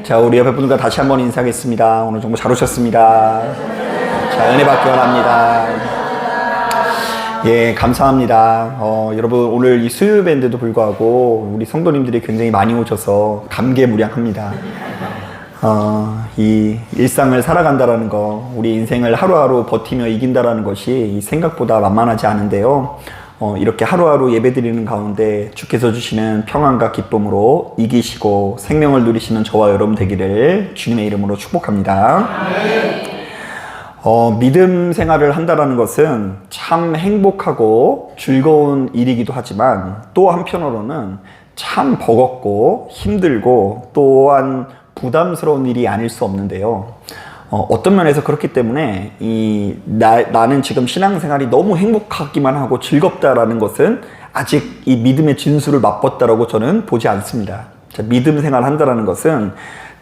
자, 우리 옆에 분과 다시 한번 인사하겠습니다. 오늘 정말 잘 오셨습니다. 자, 은혜 받기 원합니다. 예, 감사합니다. 여러분, 오늘 이 수요일인데도 불구하고 우리 성도님들이 굉장히 많이 오셔서 감개무량합니다. 이 일상을 살아간다라는 거, 우리 인생을 하루하루 버티며 이긴다라는 것이 생각보다 만만하지 않은데요. 이렇게 하루하루 예배드리는 가운데 주께서 주시는 평안과 기쁨으로 이기시고 생명을 누리시는 저와 여러분 되기를 주님의 이름으로 축복합니다. 믿음 생활을 한다는 것은 참 행복하고 즐거운 일이기도 하지만 또 한편으로는 참 버겁고 힘들고 또한 부담스러운 일이 아닐 수 없는데요. 어떤 면에서 그렇기 때문에 나는 지금 신앙생활이 너무 행복하기만 하고 즐겁다라는 것은 아직 이 믿음의 진수를 맛봤다라고 저는 보지 않습니다. 자, 믿음 생활 한다는 것은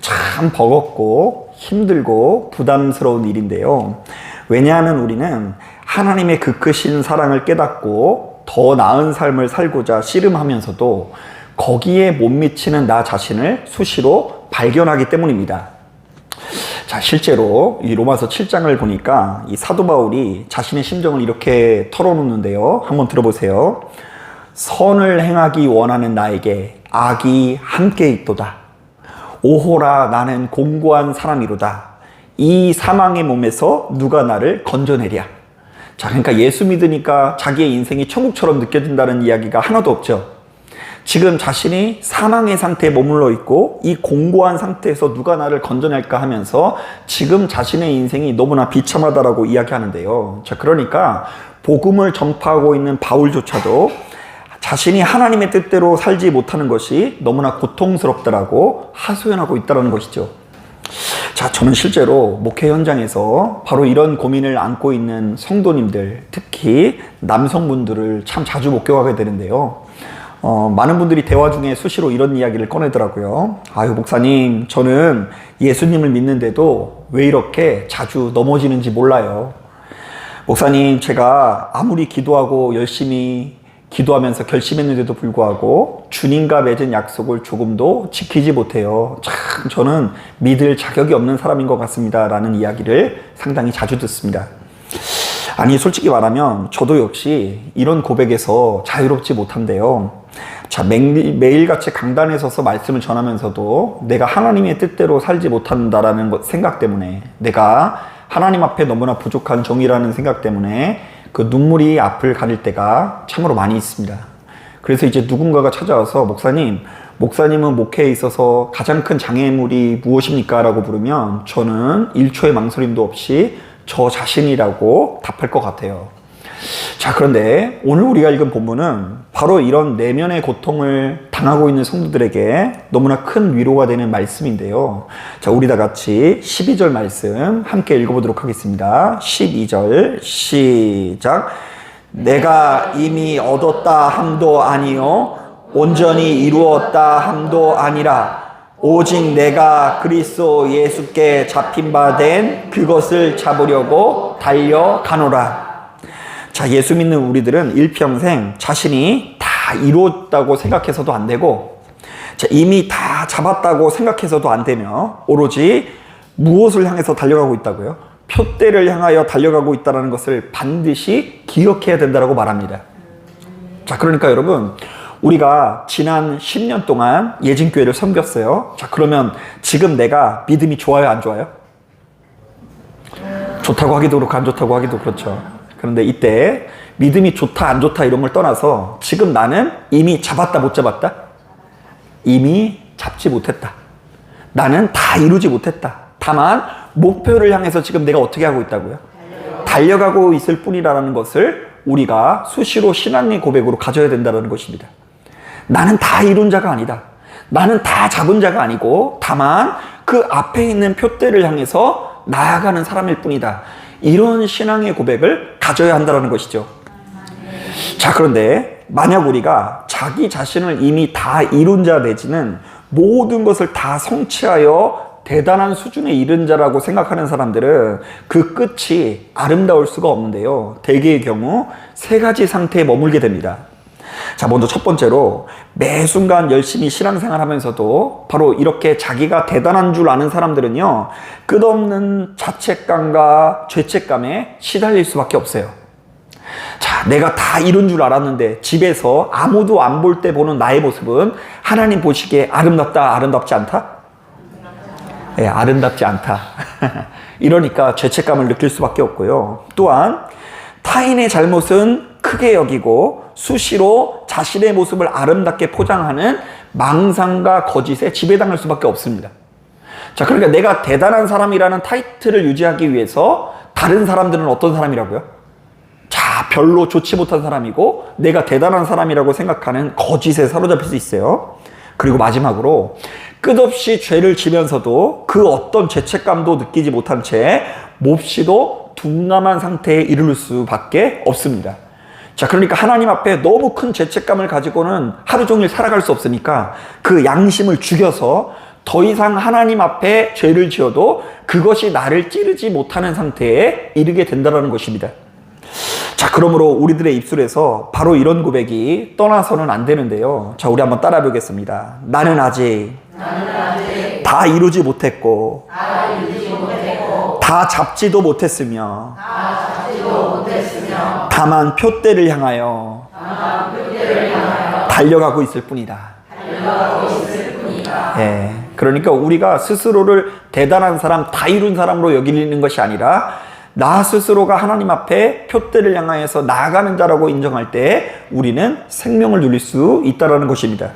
참 버겁고 힘들고 부담스러운 일인데요. 왜냐하면 우리는 하나님의 그 크신 사랑을 깨닫고 더 나은 삶을 살고자 씨름하면서도 거기에 못 미치는 나 자신을 수시로 발견하기 때문입니다. 자, 실제로 이 로마서 7장을 보니까 이 사도 바울이 자신의 심정을 이렇게 털어놓는데요. 한번 들어보세요. 선을 행하기 원하는 나에게 악이 함께 있도다. 오호라, 나는 공고한 사람이로다. 이 사망의 몸에서 누가 나를 건져내랴. 자, 그러니까 예수 믿으니까 자기의 인생이 천국처럼 느껴진다는 이야기가 하나도 없죠. 지금 자신이 사망의 상태에 머물러 있고 이 공고한 상태에서 누가 나를 건져낼까 하면서 지금 자신의 인생이 너무나 비참하다라고 이야기하는데요. 자, 그러니까 복음을 전파하고 있는 바울조차도 자신이 하나님의 뜻대로 살지 못하는 것이 너무나 고통스럽다라고 하소연하고 있다는 것이죠. 자, 저는 실제로 목회 현장에서 바로 이런 고민을 안고 있는 성도님들, 특히 남성분들을 참 자주 목격하게 되는데요. 많은 분들이 대화 중에 수시로 이런 이야기를 꺼내더라고요. 아유, 목사님, 저는 예수님을 믿는데도 왜 이렇게 자주 넘어지는지 몰라요. 목사님, 제가 아무리 기도하고 열심히 기도하면서 결심했는데도 불구하고 주님과 맺은 약속을 조금도 지키지 못해요. 참 저는 믿을 자격이 없는 사람인 것 같습니다. 라는 이야기를 상당히 자주 듣습니다. 아니, 솔직히 말하면 저도 역시 이런 고백에서 자유롭지 못한데요. 자, 매일같이 강단에 서서 말씀을 전하면서도 내가 하나님의 뜻대로 살지 못한다라는 생각 때문에, 내가 하나님 앞에 너무나 부족한 종이라는 생각 때문에 그 눈물이 앞을 가릴 때가 참으로 많이 있습니다. 그래서 이제 누군가가 찾아와서 목사님은 목회에 있어서 가장 큰 장애물이 무엇입니까? 라고 물으면 저는 1초의 망설임도 없이 저 자신이라고 답할 것 같아요. 자, 그런데 오늘 우리가 읽은 본문은 바로 이런 내면의 고통을 당하고 있는 성도들에게 너무나 큰 위로가 되는 말씀인데요. 자, 우리 다 같이 12절 말씀 함께 읽어보도록 하겠습니다. 12절 시작. 내가 이미 얻었다 함도 아니요 온전히 이루었다 함도 아니라 오직 내가 그리스도 예수께 잡힌 바 된 그것을 잡으려고 달려가노라. 자, 예수 믿는 우리들은 일평생 자신이 다 이뤘다고 생각해서도 안 되고, 자, 이미 다 잡았다고 생각해서도 안 되며, 오로지 무엇을 향해서 달려가고 있다고요? 표대를 향하여 달려가고 있다는 것을 반드시 기억해야 된다고 말합니다. 자, 그러니까 여러분, 우리가 지난 10년 동안 예진교회를 섬겼어요. 자, 그러면 지금 내가 믿음이 좋아요, 안 좋아요? 좋다고 하기도 그렇고 안 좋다고 하기도 그렇죠. 그런데 이때 믿음이 좋다 안 좋다 이런 걸 떠나서 지금 나는 이미 잡았다 못 잡았다? 이미 잡지 못했다. 나는 다 이루지 못했다. 다만 목표를 향해서 지금 내가 어떻게 하고 있다고요? 달려가고 있을 뿐이라는 것을 우리가 수시로 신앙의 고백으로 가져야 된다는 것입니다. 나는 다 이룬 자가 아니다. 나는 다 잡은 자가 아니고 다만 그 앞에 있는 표대를 향해서 나아가는 사람일 뿐이다. 이런 신앙의 고백을 가져야 한다는 것이죠. 자, 그런데 만약 우리가 자기 자신을 이미 다 이룬 자 내지는 모든 것을 다 성취하여 대단한 수준에 이른 자라고 생각하는 사람들은 그 끝이 아름다울 수가 없는데요. 대개의 경우 세 가지 상태에 머물게 됩니다. 자, 먼저 첫 번째로 매 순간 열심히 신앙생활 하면서도 바로 이렇게 자기가 대단한 줄 아는 사람들은요, 끝없는 자책감과 죄책감에 시달릴 수밖에 없어요. 자, 내가 다 이룬 줄 알았는데 집에서 아무도 안 볼 때 보는 나의 모습은 하나님 보시기에 아름답다, 아름답지 않다? 네, 아름답지 않다. 이러니까 죄책감을 느낄 수밖에 없고요. 또한 타인의 잘못은 크게 여기고 수시로 자신의 모습을 아름답게 포장하는 망상과 거짓에 지배당할 수밖에 없습니다. 자, 그러니까 내가 대단한 사람이라는 타이틀을 유지하기 위해서 다른 사람들은 어떤 사람이라고요? 자, 별로 좋지 못한 사람이고 내가 대단한 사람이라고 생각하는 거짓에 사로잡힐 수 있어요. 그리고 마지막으로 끝없이 죄를 지면서도 그 어떤 죄책감도 느끼지 못한 채 몹시도 둔감한 상태에 이르를 수밖에 없습니다. 자, 그러니까 하나님 앞에 너무 큰 죄책감을 가지고는 하루 종일 살아갈 수 없으니까 그 양심을 죽여서 더 이상 하나님 앞에 죄를 지어도 그것이 나를 찌르지 못하는 상태에 이르게 된다는 것입니다. 자, 그러므로 우리들의 입술에서 바로 이런 고백이 떠나서는 안 되는데요. 자, 우리 한번 따라해 보겠습니다. 나는 아직 다 이루지 못했고 다 잡지도 못했으며 다만 표대를 향하여 달려가고 있을 뿐이다. 예, 그러니까 우리가 스스로를 대단한 사람, 다 이룬 사람으로 여기는 것이 아니라 나 스스로가 하나님 앞에 표대를 향하여서 나아가는 자라고 인정할 때 우리는 생명을 누릴 수 있다는 것입니다.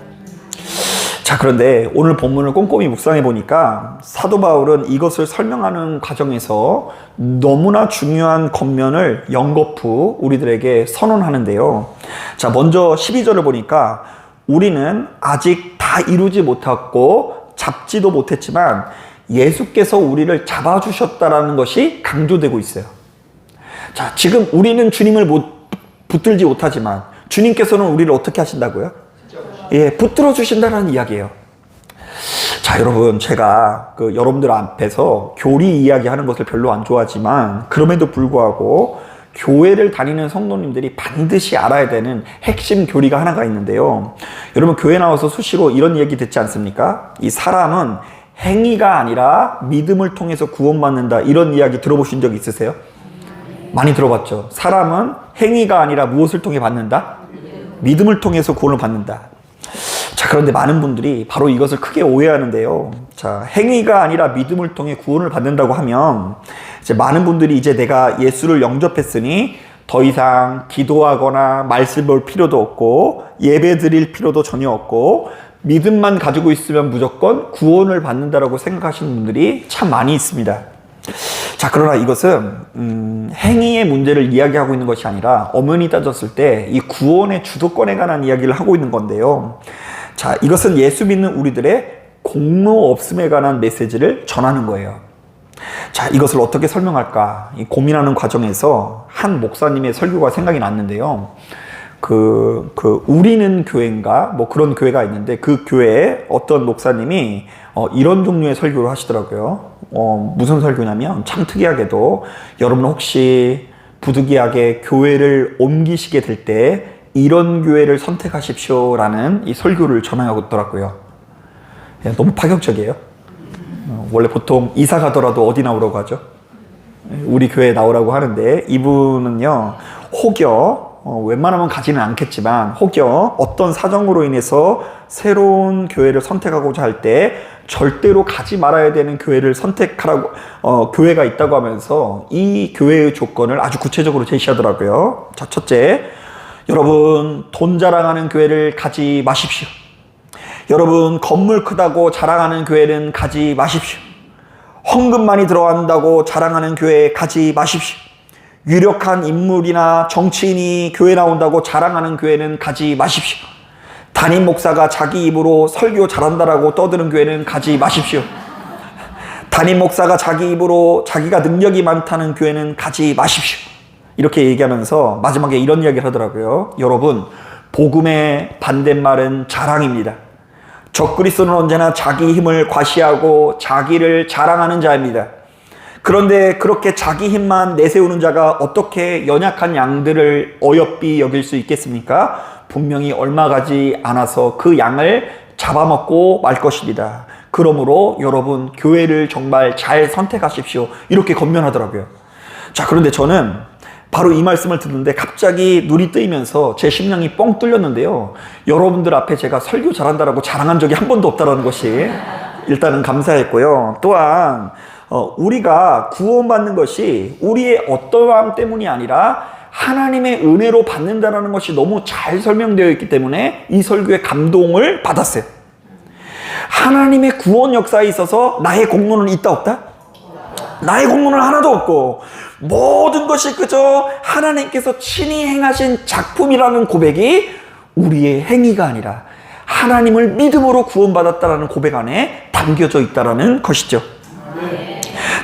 자, 그런데 오늘 본문을 꼼꼼히 묵상해 보니까 사도 바울은 이것을 설명하는 과정에서 너무나 중요한 겉면을 연거푸 우리들에게 선언하는데요. 자, 먼저 12절을 보니까 우리는 아직 다 이루지 못했고 잡지도 못했지만 예수께서 우리를 잡아주셨다라는 것이 강조되고 있어요. 자, 지금 우리는 주님을 붙들지 못하지만 주님께서는 우리를 어떻게 하신다고요? 예, 붙들어 주신다는 이야기예요. 자, 여러분, 제가 여러분들 앞에서 교리 이야기하는 것을 별로 안 좋아하지만 그럼에도 불구하고 교회를 다니는 성도님들이 반드시 알아야 되는 핵심 교리가 하나가 있는데요. 여러분, 교회 나와서 수시로 이런 얘기 듣지 않습니까? 이 사람은 행위가 아니라 믿음을 통해서 구원받는다, 이런 이야기 들어보신 적 있으세요? 많이 들어봤죠. 사람은 행위가 아니라 무엇을 통해 받는다? 믿음을 통해서 구원을 받는다. 자, 그런데 많은 분들이 바로 이것을 크게 오해하는데요. 자, 행위가 아니라 믿음을 통해 구원을 받는다고 하면 이제 많은 분들이 이제 내가 예수를 영접했으니 더 이상 기도하거나 말씀 볼 필요도 없고 예배 드릴 필요도 전혀 없고 믿음만 가지고 있으면 무조건 구원을 받는다라고 생각하시는 분들이 참 많이 있습니다. 자, 그러나 이것은 행위의 문제를 이야기하고 있는 것이 아니라 엄연히 따졌을 때 이 구원의 주도권에 관한 이야기를 하고 있는 건데요. 자, 이것은 예수 믿는 우리들의 공로 없음에 관한 메시지를 전하는 거예요. 자, 이것을 어떻게 설명할까 고민하는 과정에서 한 목사님의 설교가 생각이 났는데요. 우리는 교회인가 뭐 그런 교회가 있는데 그 교회에 어떤 목사님이 이런 종류의 설교를 하시더라고요. 무슨 설교냐면 참 특이하게도 여러분 혹시 부득이하게 교회를 옮기시게 될 때 이런 교회를 선택하십시오라는 이 설교를 전하고 있더라고요. 너무 파격적이에요. 원래 보통 이사 가더라도 어디 나오라고 하죠? 우리 교회에 나오라고 하는데 이분은요, 혹여 웬만하면 가지는 않겠지만 혹여 어떤 사정으로 인해서 새로운 교회를 선택하고자 할 때 절대로 가지 말아야 되는 교회를 선택하라고 교회가 있다고 하면서 이 교회의 조건을 아주 구체적으로 제시하더라고요. 자, 첫째, 여러분 돈 자랑하는 교회를 가지 마십시오. 여러분 건물 크다고 자랑하는 교회는 가지 마십시오. 헌금 많이 들어간다고 자랑하는 교회에 가지 마십시오. 유력한 인물이나 정치인이 교회 나온다고 자랑하는 교회는 가지 마십시오. 담임 목사가 자기 입으로 설교 잘한다라고 떠드는 교회는 가지 마십시오. 담임 목사가 자기 입으로 자기가 능력이 많다는 교회는 가지 마십시오. 이렇게 얘기하면서 마지막에 이런 이야기를 하더라고요. 여러분, 복음의 반대말은 자랑입니다. 적그리스도는 언제나 자기 힘을 과시하고 자기를 자랑하는 자입니다. 그런데 그렇게 자기 힘만 내세우는 자가 어떻게 연약한 양들을 어여삐 여길 수 있겠습니까? 분명히 얼마 가지 않아서 그 양을 잡아먹고 말 것이리라. 그러므로 여러분 교회를 정말 잘 선택하십시오. 이렇게 권면하더라고요. 자, 그런데 저는 바로 이 말씀을 듣는데 갑자기 눈이 뜨이면서 제 심령이 뻥 뚫렸는데요. 여러분들 앞에 제가 설교 잘한다라고 자랑한 적이 한 번도 없다라는 것이 일단은 감사했고요. 또한 우리가 구원받는 것이 우리의 어떠함 때문이 아니라 하나님의 은혜로 받는다는 것이 너무 잘 설명되어 있기 때문에 이 설교에 감동을 받았어요. 하나님의 구원 역사에 있어서 나의 공로는 있다 없다? 나의 공로는 하나도 없고 모든 것이 그저 하나님께서 친히 행하신 작품이라는 고백이 우리의 행위가 아니라 하나님을 믿음으로 구원받았다는 고백 안에 담겨져 있다는 것이죠.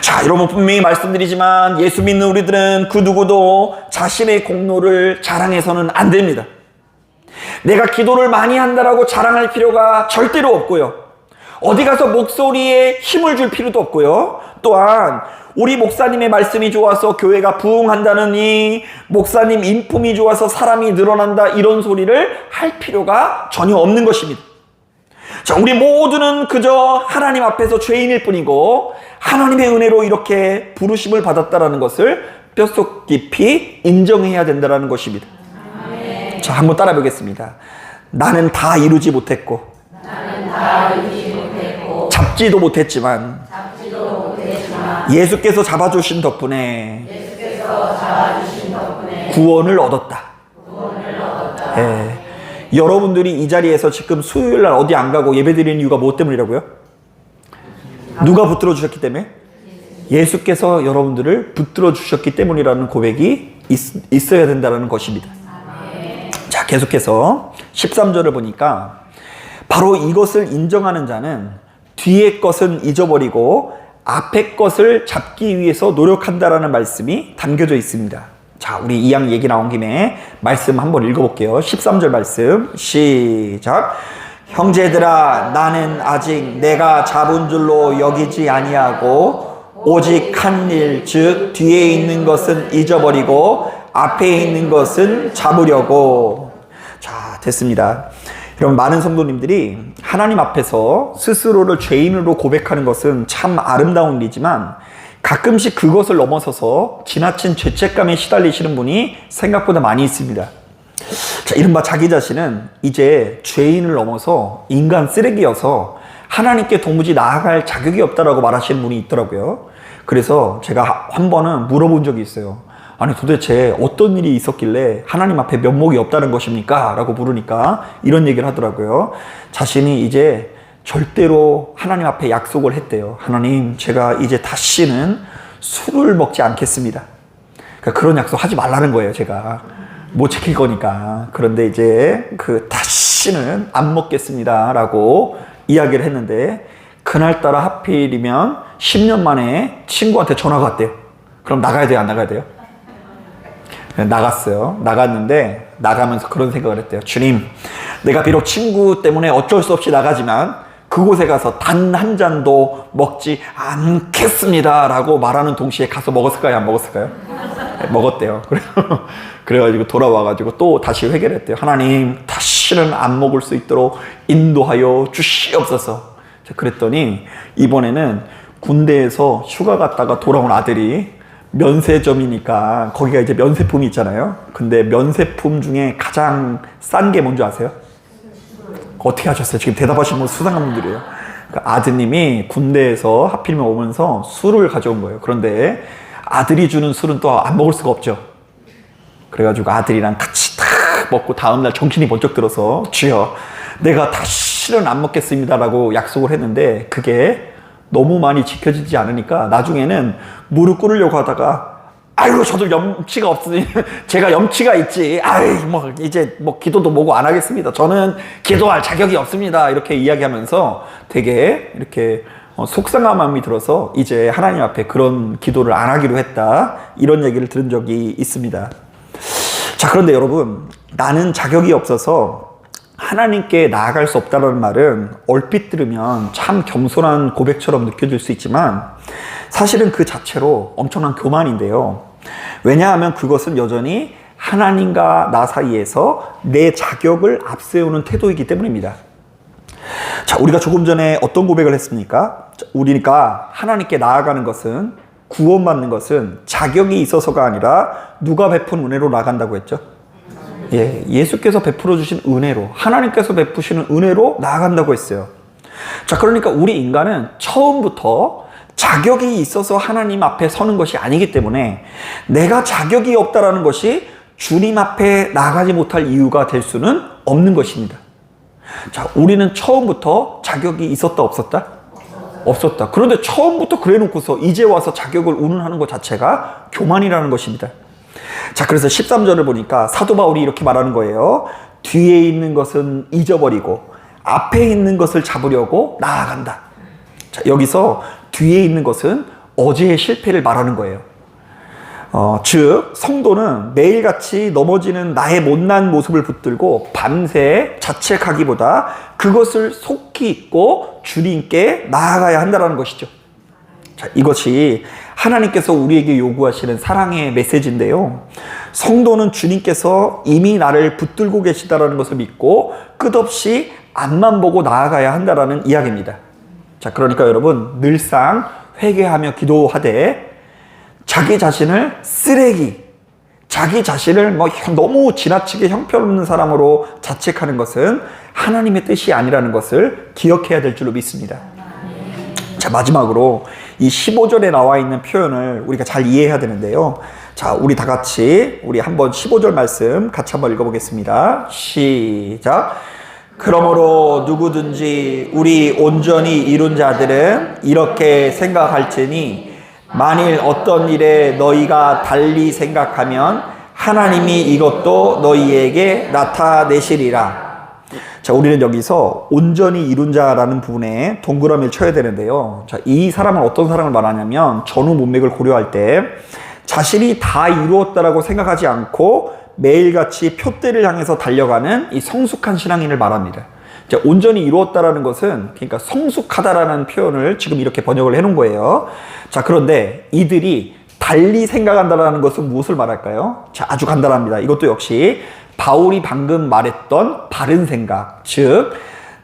자, 여러분 분명히 말씀드리지만 예수 믿는 우리들은 그 누구도 자신의 공로를 자랑해서는 안 됩니다. 내가 기도를 많이 한다라고 자랑할 필요가 절대로 없고요. 어디 가서 목소리에 힘을 줄 필요도 없고요. 또한 우리 목사님의 말씀이 좋아서 교회가 부흥한다느니 목사님 인품이 좋아서 사람이 늘어난다 이런 소리를 할 필요가 전혀 없는 것입니다. 자, 우리 모두는 그저 하나님 앞에서 죄인일 뿐이고 하나님의 은혜로 이렇게 부르심을 받았다라는 것을 뼛속 깊이 인정해야 된다는 것입니다. 자, 한번 따라 보겠습니다. 나는 다 이루지 못했고 잡지도 못했지만 예수께서 잡아주신 덕분에 구원을 얻었다. 예. 여러분들이 이 자리에서 지금 수요일날 어디 안 가고 예배드리는 이유가 무엇 때문이라고요? 누가 붙들어 주셨기 때문에? 예수께서 여러분들을 붙들어 주셨기 때문이라는 고백이 있어야 된다는 것입니다. 자, 계속해서 13절을 보니까 바로 이것을 인정하는 자는 뒤의 것은 잊어버리고 앞의 것을 잡기 위해서 노력한다라는 말씀이 담겨져 있습니다. 자, 우리 이양 얘기 나온 김에 말씀 한번 읽어볼게요. 13절 말씀 시작. 형제들아, 나는 아직 내가 잡은 줄로 여기지 아니하고 오직 한 일, 즉 뒤에 있는 것은 잊어버리고 앞에 있는 것은 잡으려고. 자, 됐습니다. 여러분, 많은 성도님들이 하나님 앞에서 스스로를 죄인으로 고백하는 것은 참 아름다운 일이지만 가끔씩 그것을 넘어서서 지나친 죄책감에 시달리시는 분이 생각보다 많이 있습니다. 자, 이른바 자기 자신은 이제 죄인을 넘어서 인간 쓰레기여서 하나님께 도무지 나아갈 자격이 없다라고 말하시는 분이 있더라고요. 그래서 제가 한 번은 물어본 적이 있어요. 아니, 도대체 어떤 일이 있었길래 하나님 앞에 면목이 없다는 것입니까? 라고 물으니까 이런 얘기를 하더라고요. 자신이 이제 절대로 하나님 앞에 약속을 했대요. 하나님, 제가 이제 다시는 술을 먹지 않겠습니다. 그러니까 그런 약속 하지 말라는 거예요. 제가 못 지킬 거니까. 그런데 이제 다시는 안 먹겠습니다 라고 이야기를 했는데 그날따라 하필이면 10년 만에 친구한테 전화가 왔대요. 그럼 나가야 돼요? 안 나가야 돼요? 나갔어요. 나갔는데 나가면서 그런 생각을 했대요. 주님, 내가 비록 친구 때문에 어쩔 수 없이 나가지만 그곳에 가서 단 한 잔도 먹지 않겠습니다 라고 말하는 동시에 가서 먹었을까요? 안 먹었을까요? 네, 먹었대요. 그래가지고 돌아와가지고 또 다시 회개를 했대요. 하나님, 다시는 안 먹을 수 있도록 인도하여 주시옵소서. 그랬더니 이번에는 군대에서 휴가 갔다가 돌아온 아들이 면세점이니까 거기가 이제 면세품이 있잖아요. 근데 면세품 중에 가장 싼 게 뭔지 아세요? 어떻게 하셨어요? 지금 대답하시는 분 수상한 분들이에요. 그러니까 아드님이 군대에서 하필이면 오면서 술을 가져온 거예요. 그런데 아들이 주는 술은 또 안 먹을 수가 없죠. 그래가지고 아들이랑 같이 딱 먹고 다음날 정신이 번쩍 들어서 주여, 내가 다시는 안 먹겠습니다 라고 약속을 했는데 그게 너무 많이 지켜지지 않으니까 나중에는 무릎 꿇으려고 하다가 아이고, 저도 염치가 없으니 제가 염치가 있지, 아이 뭐 이제 뭐 기도도 뭐고 안 하겠습니다, 저는 기도할 자격이 없습니다 이렇게 이야기하면서 되게 이렇게 속상한 마음이 들어서 이제 하나님 앞에 그런 기도를 안 하기로 했다, 이런 얘기를 들은 적이 있습니다. 자, 그런데 여러분, 나는 자격이 없어서 하나님께 나아갈 수 없다는 말은 얼핏 들으면 참 겸손한 고백처럼 느껴질 수 있지만 사실은 그 자체로 엄청난 교만인데요. 왜냐하면 그것은 여전히 하나님과 나 사이에서 내 자격을 앞세우는 태도이기 때문입니다. 자, 우리가 조금 전에 어떤 고백을 했습니까? 우리가 하나님께 나아가는 것은, 구원받는 것은 자격이 있어서가 아니라 누가 베푼 은혜로 나간다고 했죠? 예, 예수께서 베풀어 주신 은혜로, 하나님께서 베푸시는 은혜로 나아간다고 했어요. 자, 그러니까 우리 인간은 처음부터 자격이 있어서 하나님 앞에 서는 것이 아니기 때문에 내가 자격이 없다라는 것이 주님 앞에 나가지 못할 이유가 될 수는 없는 것입니다. 자, 우리는 처음부터 자격이 있었다, 없었다? 없었다. 그런데 처음부터 그래 놓고서 이제 와서 자격을 운운하는 것 자체가 교만이라는 것입니다. 자, 그래서 13절을 보니까 사도 바울이 이렇게 말하는 거예요. 뒤에 있는 것은 잊어버리고 앞에 있는 것을 잡으려고 나아간다. 자, 여기서 뒤에 있는 것은 어제의 실패를 말하는 거예요. 즉 성도는 매일같이 넘어지는 나의 못난 모습을 붙들고 밤새 자책하기보다 그것을 속히 잊고 주님께 나아가야 한다는 것이죠. 자, 이것이 하나님께서 우리에게 요구하시는 사랑의 메시지인데요. 성도는 주님께서 이미 나를 붙들고 계시다는 것을 믿고 끝없이 앞만 보고 나아가야 한다는 이야기입니다. 자, 그러니까 여러분 늘상 회개하며 기도하되 자기 자신을 쓰레기, 자기 자신을 너무 지나치게 형편없는 사람으로 자책하는 것은 하나님의 뜻이 아니라는 것을 기억해야 될 줄로 믿습니다. 자, 마지막으로 이 15절에 나와 있는 표현을 우리가 잘 이해해야 되는데요. 자, 우리 다 같이 우리 한번 15절 말씀 같이 한번 읽어보겠습니다. 시작. 그러므로 누구든지 우리 온전히 이룬 자들은 이렇게 생각할지니 만일 어떤 일에 너희가 달리 생각하면 하나님이 이것도 너희에게 나타내시리라. 자, 우리는 여기서 온전히 이룬 자라는 부분에 동그라미를 쳐야 되는데요. 자, 이 사람은 어떤 사람을 말하냐면 전후 문맥을 고려할 때 자신이 다 이루었다라고 생각하지 않고 매일같이 표대를 향해서 달려가는 이 성숙한 신앙인을 말합니다. 자, 온전히 이루었다라는 것은 그러니까 성숙하다라는 표현을 지금 이렇게 번역을 해놓은 거예요. 자, 그런데 이들이 달리 생각한다라는 것은 무엇을 말할까요? 자, 아주 간단합니다. 이것도 역시 바울이 방금 말했던 바른 생각, 즉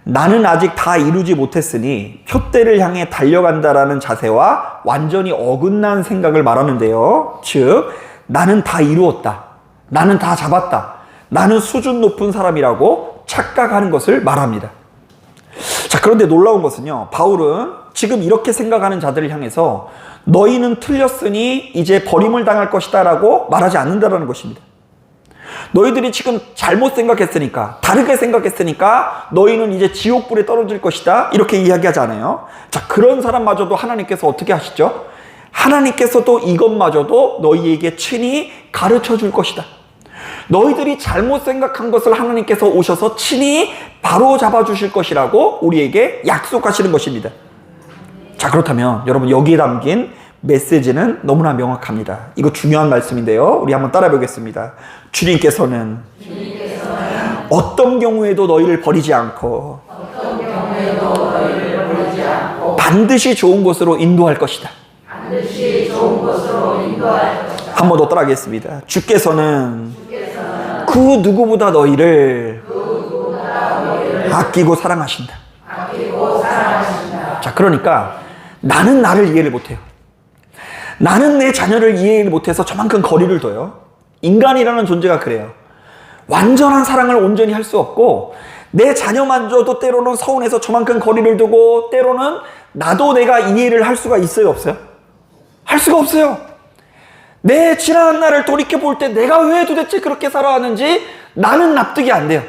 나는 아직 다 이루지 못했으니 표대를 향해 달려간다라는 자세와 완전히 어긋난 생각을 말하는데요. 즉 나는 다 이루었다, 나는 다 잡았다, 나는 수준 높은 사람이라고 착각하는 것을 말합니다. 자, 그런데 놀라운 것은요, 바울은 지금 이렇게 생각하는 자들을 향해서 너희는 틀렸으니 이제 버림을 당할 것이다 라고 말하지 않는다는 것입니다. 너희들이 지금 잘못 생각했으니까, 다르게 생각했으니까 너희는 이제 지옥불에 떨어질 것이다 이렇게 이야기하지 않아요. 자, 그런 사람마저도 하나님께서 어떻게 하시죠? 하나님께서도 이것마저도 너희에게 친히 가르쳐 줄 것이다. 너희들이 잘못 생각한 것을 하나님께서 오셔서 친히 바로 잡아주실 것이라고 우리에게 약속하시는 것입니다. 자, 그렇다면 여러분 여기에 담긴 메시지는 너무나 명확합니다. 이거 중요한 말씀인데요. 우리 한번 따라 보겠습니다. 주님께서는 어떤 경우에도 너희를 버리지 않고 반드시 좋은 곳으로 인도할 것이다. 한 번 더 따라하겠습니다. 주께서는 그 누구보다 너희를 아끼고 사랑하신다. 자, 그러니까 나는 나를 이해를 못해요. 나는 내 자녀를 이해를 못해서 저만큼 거리를 둬요. 인간이라는 존재가 그래요. 완전한 사랑을 온전히 할 수 없고 내 자녀만져도 때로는 서운해서 저만큼 거리를 두고 때로는 나도 내가 이해를 할 수가 있어요, 없어요? 할 수가 없어요. 내 지난 날을 돌이켜볼 때 내가 왜 도대체 그렇게 살아왔는지 나는 납득이 안 돼요.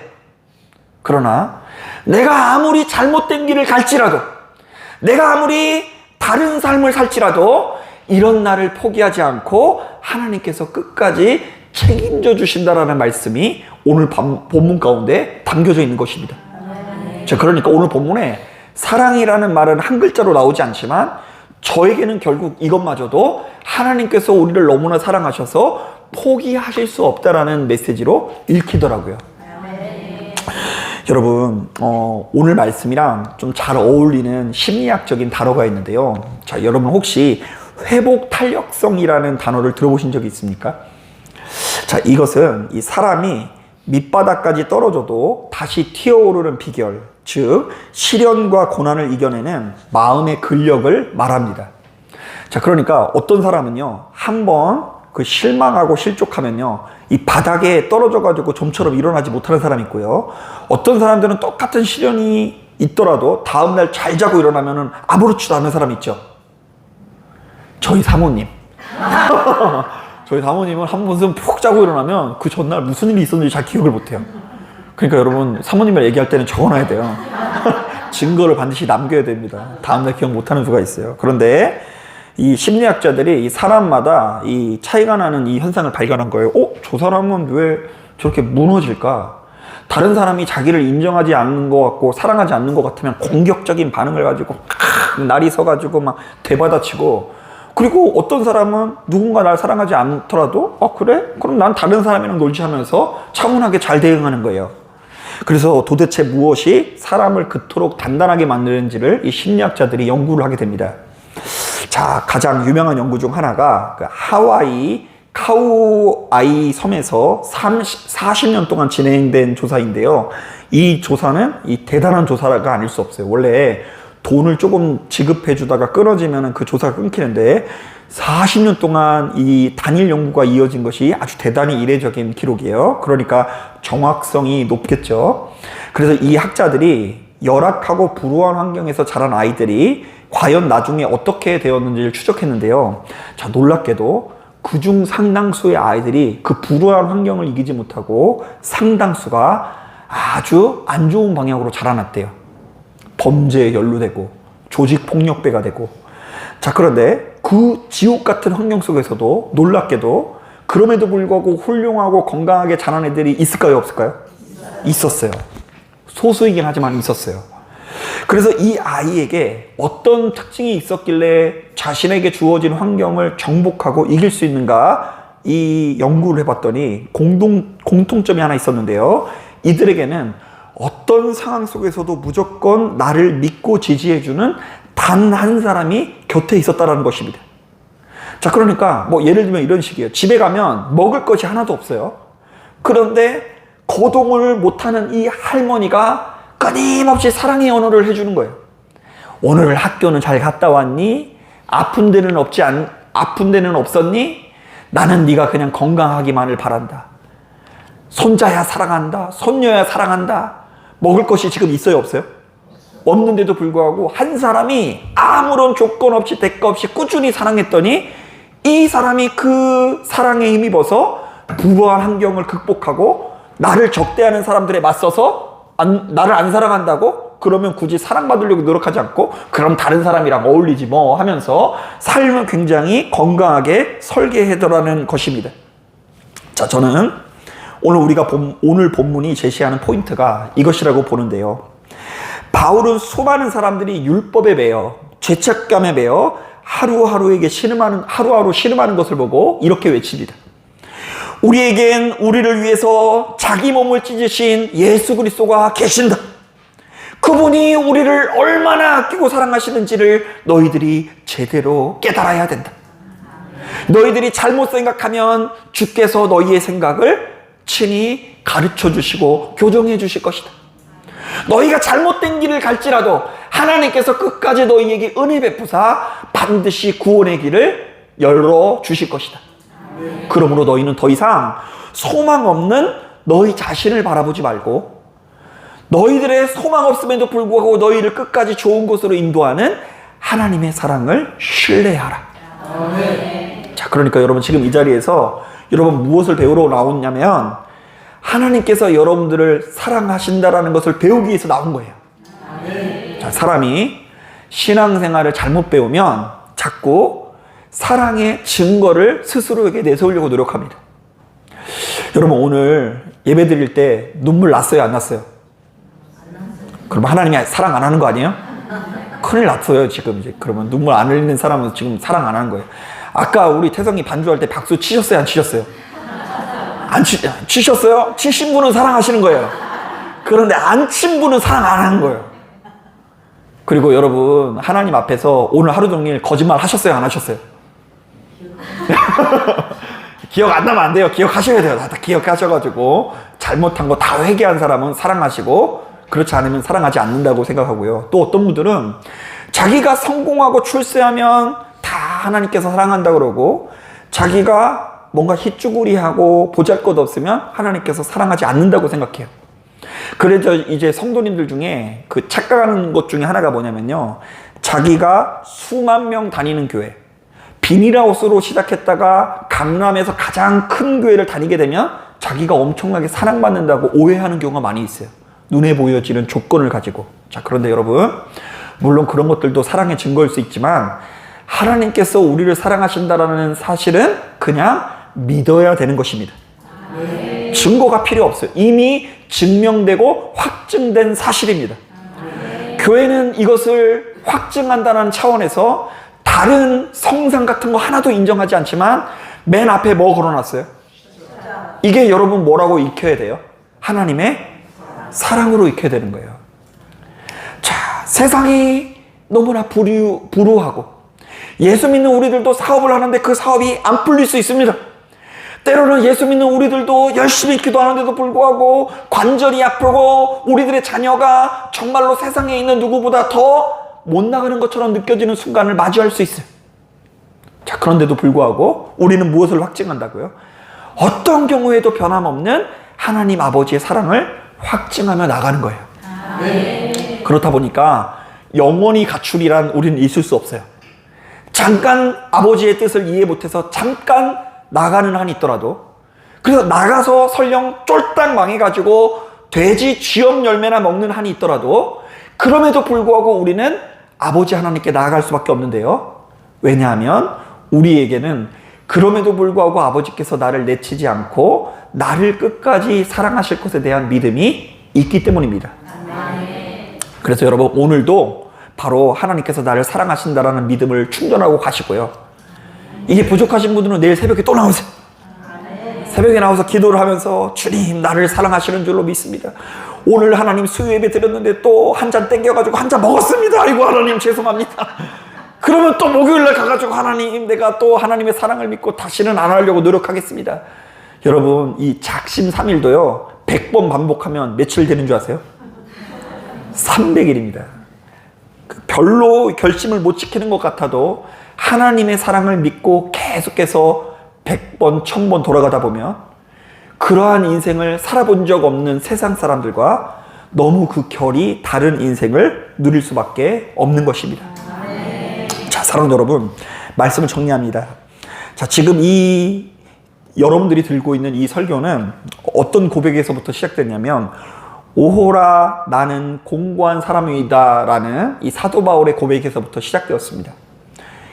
그러나 내가 아무리 잘못된 길을 갈지라도, 내가 아무리 다른 삶을 살지라도 이런 나를 포기하지 않고 하나님께서 끝까지 책임져 주신다라는 말씀이 오늘 본문 가운데 담겨져 있는 것입니다. 자, 그러니까 오늘 본문에 사랑이라는 말은 한 글자로 나오지 않지만 저에게는 결국 이것마저도 하나님께서 우리를 너무나 사랑하셔서 포기하실 수 없다라는 메시지로 읽히더라고요. 여러분, 오늘 말씀이랑 좀 잘 어울리는 심리학적인 단어가 있는데요. 자, 여러분 혹시 회복 탄력성이라는 단어를 들어보신 적이 있습니까? 자, 이것은 이 사람이 밑바닥까지 떨어져도 다시 튀어오르는 비결, 즉 시련과 고난을 이겨내는 마음의 근력을 말합니다. 자, 그러니까 어떤 사람은요, 한번 그 실망하고 실족하면요, 이 바닥에 떨어져 가지고 좀처럼 일어나지 못하는 사람이 있고요, 어떤 사람들은 똑같은 시련이 있더라도 다음날 잘 자고 일어나면은 아무렇지도 않은 사람이 있죠. 저희 사모님. 저희 사모님은 한 번은 푹 자고 일어나면 그 전날 무슨 일이 있었는지 잘 기억을 못해요. 그러니까 여러분, 사모님을 얘기할 때는 적어놔야 돼요. 증거를 반드시 남겨야 됩니다. 다음날 기억 못하는 수가 있어요. 그런데 이 심리학자들이 이 사람마다 이 차이가 나는 이 현상을 발견한 거예요. 저 사람은 왜 저렇게 무너질까? 다른 사람이 자기를 인정하지 않는 것 같고 사랑하지 않는 것 같으면 공격적인 반응을 가지고 날이 서가지고 막 되받아치고, 그리고 어떤 사람은 누군가 날 사랑하지 않더라도 그래? 그럼 난 다른 사람이랑 놀지 하면서 차분하게 잘 대응하는 거예요. 그래서 도대체 무엇이 사람을 그토록 단단하게 만드는지를 이 심리학자들이 연구를 하게 됩니다. 자, 가장 유명한 연구 중 하나가 그 하와이 카우아이 섬에서 40년 동안 진행된 조사인데요. 이 조사는 이 대단한 조사가 아닐 수 없어요. 원래 돈을 조금 지급해 주다가 끊어지면 그 조사가 끊기는데 40년 동안 이 단일 연구가 이어진 것이 아주 대단히 이례적인 기록이에요. 그러니까 정확성이 높겠죠. 그래서 이 학자들이 열악하고 불우한 환경에서 자란 아이들이 과연 나중에 어떻게 되었는지를 추적했는데요. 자, 놀랍게도 그중 상당수의 아이들이 그 불우한 환경을 이기지 못하고 상당수가 아주 안 좋은 방향으로 자라났대요. 범죄에 연루되고 조직폭력배가 되고. 자, 그런데 그 지옥 같은 환경 속에서도 놀랍게도 그럼에도 불구하고 훌륭하고 건강하게 자란 애들이 있을까요, 없을까요? 있었어요. 소수이긴 하지만 있었어요. 그래서 이 아이에게 어떤 특징이 있었길래 자신에게 주어진 환경을 정복하고 이길 수 있는가, 이 연구를 해봤더니 공통점이 하나 있었는데요. 이들에게는 어떤 상황 속에서도 무조건 나를 믿고 지지해주는 단 한 사람이 곁에 있었다는 것입니다. 자, 그러니까 뭐 예를 들면 이런 식이에요. 집에 가면 먹을 것이 하나도 없어요. 그런데 거동을 못하는 이 할머니가 끊임없이 사랑의 언어를 해주는 거예요. 오늘 학교는 잘 갔다 왔니? 아픈 데는 없었니? 나는 네가 그냥 건강하기만을 바란다. 손자야 사랑한다. 손녀야 사랑한다. 먹을 것이 지금 있어요, 없어요? 없는데도 불구하고 한 사람이 아무런 조건 없이 대가 없이 꾸준히 사랑했더니 이 사람이 그 사랑에 힘입어서 불우한 환경을 극복하고 나를 적대하는 사람들에 맞서서 나를 안 사랑한다고? 그러면 굳이 사랑받으려고 노력하지 않고 그럼 다른 사람이랑 어울리지 뭐 하면서 삶을 굉장히 건강하게 설계해더라는 것입니다. 자, 저는 오늘 본문이 제시하는 포인트가 이것이라고 보는데요. 바울은 수많은 사람들이 율법에 매여 죄책감에 매여 하루하루 신음하는 것을 보고 이렇게 외칩니다. 우리에겐 우리를 위해서 자기 몸을 찢으신 예수 그리스도가 계신다. 그분이 우리를 얼마나 아끼고 사랑하시는지를 너희들이 제대로 깨달아야 된다. 너희들이 잘못 생각하면 주께서 너희의 생각을 친히 가르쳐 주시고 교정해 주실 것이다. 너희가 잘못된 길을 갈지라도 하나님께서 끝까지 너희에게 은혜 베푸사 반드시 구원의 길을 열어 주실 것이다. 그러므로 너희는 더 이상 소망 없는 너희 자신을 바라보지 말고 너희들의 소망 없음에도 불구하고 너희를 끝까지 좋은 곳으로 인도하는 하나님의 사랑을 신뢰하라. 자, 그러니까 여러분 지금 이 자리에서 여러분 무엇을 배우러 나왔냐면 하나님께서 여러분들을 사랑하신다라는 것을 배우기 위해서 나온 거예요. 자, 사람이 신앙생활을 잘못 배우면 자꾸 사랑의 증거를 스스로에게 내세우려고 노력합니다. 여러분 오늘 예배 드릴 때 눈물 났어요, 안 났어요? 그럼 하나님이 사랑 안 하는 거 아니에요? 큰일 났어요 지금. 이제 그러면 눈물 안 흘리는 사람은 지금 사랑 안 하는 거예요. 아까 우리 태성이 반주할 때 박수 치셨어요, 안 치셨어요? 치셨어요? 치신 분은 사랑하시는 거예요. 그런데 안 친 분은 사랑 안 하는 거예요. 그리고 여러분 하나님 앞에서 오늘 하루 종일 거짓말 하셨어요, 안 하셨어요? 기억 안 나면 안 돼요. 기억하셔야 돼요. 다 기억하셔가지고 잘못한 거 다 회개한 사람은 사랑하시고 그렇지 않으면 사랑하지 않는다고 생각하고요. 또 어떤 분들은 자기가 성공하고 출세하면 다 하나님께서 사랑한다 그러고 자기가 뭔가 희쭈구리하고 보잘것없으면 하나님께서 사랑하지 않는다고 생각해요. 그래서 이제 성도님들 중에 그 착각하는 것 중에 하나가 뭐냐면요, 자기가 수만 명 다니는 교회, 비닐하우스로 시작했다가 강남에서 가장 큰 교회를 다니게 되면 자기가 엄청나게 사랑받는다고 오해하는 경우가 많이 있어요. 눈에 보여지는 조건을 가지고. 자, 그런데 여러분, 물론 그런 것들도 사랑의 증거일 수 있지만 하나님께서 우리를 사랑하신다라는 사실은 그냥 믿어야 되는 것입니다. 증거가 필요 없어요. 이미 증명되고 확증된 사실입니다. 교회는 이것을 확증한다는 차원에서 다른 성상 같은 거 하나도 인정하지 않지만 맨 앞에 뭐 걸어놨어요? 이게 여러분 뭐라고 익혀야 돼요? 하나님의 사랑으로 익혀야 되는 거예요. 자, 세상이 너무나 불우하고 예수 믿는 우리들도 사업을 하는데 그 사업이 안 풀릴 수 있습니다. 때로는 예수 믿는 우리들도 열심히 기도하는데도 불구하고 관절이 아프고 우리들의 자녀가 정말로 세상에 있는 누구보다 더 못 나가는 것처럼 느껴지는 순간을 맞이할 수 있어요. 자, 그런데도 불구하고 우리는 무엇을 확증한다고요? 어떤 경우에도 변함없는 하나님 아버지의 사랑을 확증하며 나가는 거예요. 그렇다 보니까 영원히 가출이란 우리는 있을 수 없어요. 잠깐 아버지의 뜻을 이해 못해서 잠깐 나가는 한이 있더라도, 그래서 나가서 설령 쫄딱 망해가지고 돼지 쥐염 열매나 먹는 한이 있더라도 그럼에도 불구하고 우리는 아버지 하나님께 나아갈 수밖에 없는데요. 왜냐하면 우리에게는 그럼에도 불구하고 아버지께서 나를 내치지 않고 나를 끝까지 사랑하실 것에 대한 믿음이 있기 때문입니다. 그래서 여러분, 오늘도 바로 하나님께서 나를 사랑하신다라는 믿음을 충전하고 가시고요. 이게 부족하신 분들은 내일 새벽에 또 나오세요. 새벽에 나와서 기도를 하면서 주님, 나를 사랑하시는 줄로 믿습니다. 오늘 하나님 수요 예배 드렸는데 또 한 잔 땡겨가지고 한 잔 먹었습니다. 아이고 하나님 죄송합니다. 그러면 또 목요일날 가가지고 하나님, 내가 또 하나님의 사랑을 믿고 다시는 안 하려고 노력하겠습니다. 여러분, 이 작심삼일도요 100번 반복하면 며칠 되는 줄 아세요? 300일입니다. 별로 결심을 못 지키는 것 같아도 하나님의 사랑을 믿고 계속해서 100번, 1000번 돌아가다 보면 그러한 인생을 살아본 적 없는 세상 사람들과 너무 그 결이 다른 인생을 누릴 수밖에 없는 것입니다. 자, 사랑하는 여러분, 말씀을 정리합니다. 자, 지금 이 여러분들이 들고 있는 이 설교는 어떤 고백에서부터 시작됐냐면, 오호라 나는 공고한 사람이다 라는 이 사도 바울의 고백에서부터 시작되었습니다.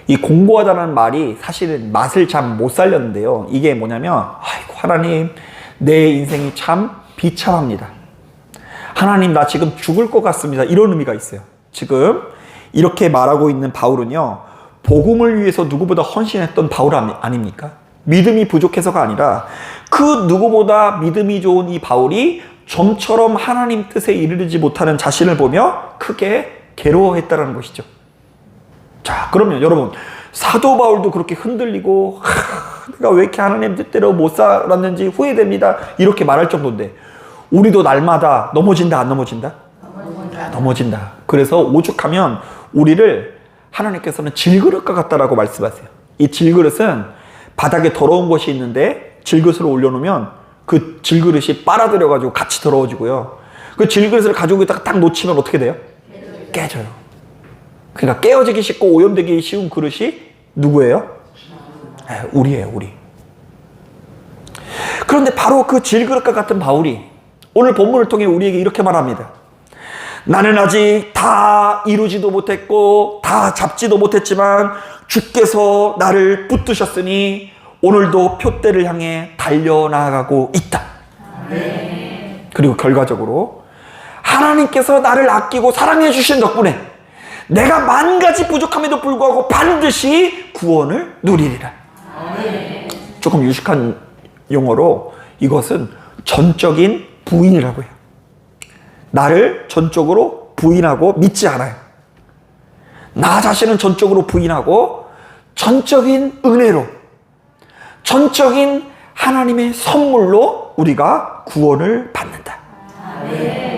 이 공고하다는 말이 사실은 맛을 참 못 살렸는데요. 이게 뭐냐면, 아이고 하나님, 내 인생이 참 비참합니다. 하나님, 나 지금 죽을 것 같습니다. 이런 의미가 있어요. 지금 이렇게 말하고 있는 바울은요, 복음을 위해서 누구보다 헌신했던 바울 아닙니까? 믿음이 부족해서가 아니라 그 누구보다 믿음이 좋은 이 바울이 좀처럼 하나님 뜻에 이르지 못하는 자신을 보며 크게 괴로워했다는 것이죠. 자, 그러면 여러분, 사도 바울도 그렇게 흔들리고 내가 왜 이렇게 하나님 뜻대로 못 살았는지 후회됩니다, 이렇게 말할 정도인데, 우리도 날마다 넘어진다 안 넘어진다? 넘어진다. 그래서 오죽하면 우리를 하나님께서는 질그릇과 같다라고 말씀하세요. 이 질그릇은 바닥에 더러운 것이 있는데 질그릇을 올려놓으면 그 질그릇이 빨아들여가지고 같이 더러워지고요. 그 질그릇을 가지고 있다가 딱 놓치면 어떻게 돼요? 깨져요. 그러니까 깨어지기 쉽고 오염되기 쉬운 그릇이 누구예요? 우리예요, 우리. 그런데 바로 그 질그릇과 같은 바울이 오늘 본문을 통해 우리에게 이렇게 말합니다. 나는 아직 다 이루지도 못했고 다 잡지도 못했지만 주께서 나를 붙드셨으니 오늘도 표대를 향해 달려나가고 있다. 그리고 결과적으로 하나님께서 나를 아끼고 사랑해 주신 덕분에 내가 만 가지 부족함에도 불구하고 반드시 구원을 누리리라. 조금 유식한 용어로 이것은 전적인 부인이라고 해요. 나를 전적으로 부인하고 믿지 않아요. 나 자신은 전적으로 부인하고 전적인 은혜로, 전적인 하나님의 선물로 우리가 구원을 받는다.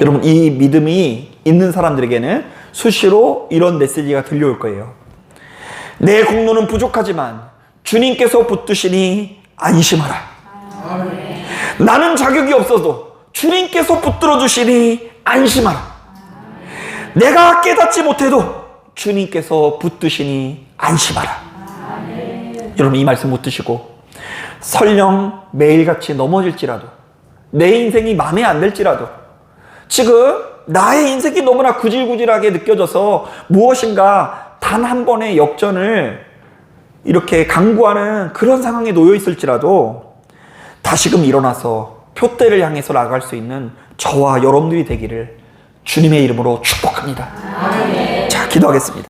여러분, 이 믿음이 있는 사람들에게는 수시로 이런 메시지가 들려올 거예요. 내 공로는 부족하지만 주님께서 붙드시니 안심하라. 나는 자격이 없어도 주님께서 붙들어 주시니 안심하라. 내가 깨닫지 못해도 주님께서 붙드시니 안심하라. 여러분, 이 말씀 붙드시고 설령 매일같이 넘어질지라도, 내 인생이 마음에 안 들지라도, 지금 나의 인생이 너무나 구질구질하게 느껴져서 무엇인가 단 한 번의 역전을 이렇게 강구하는 그런 상황에 놓여 있을지라도 다시금 일어나서 표대를 향해서 나아갈 수 있는 저와 여러분들이 되기를 주님의 이름으로 축복합니다. 자, 기도하겠습니다.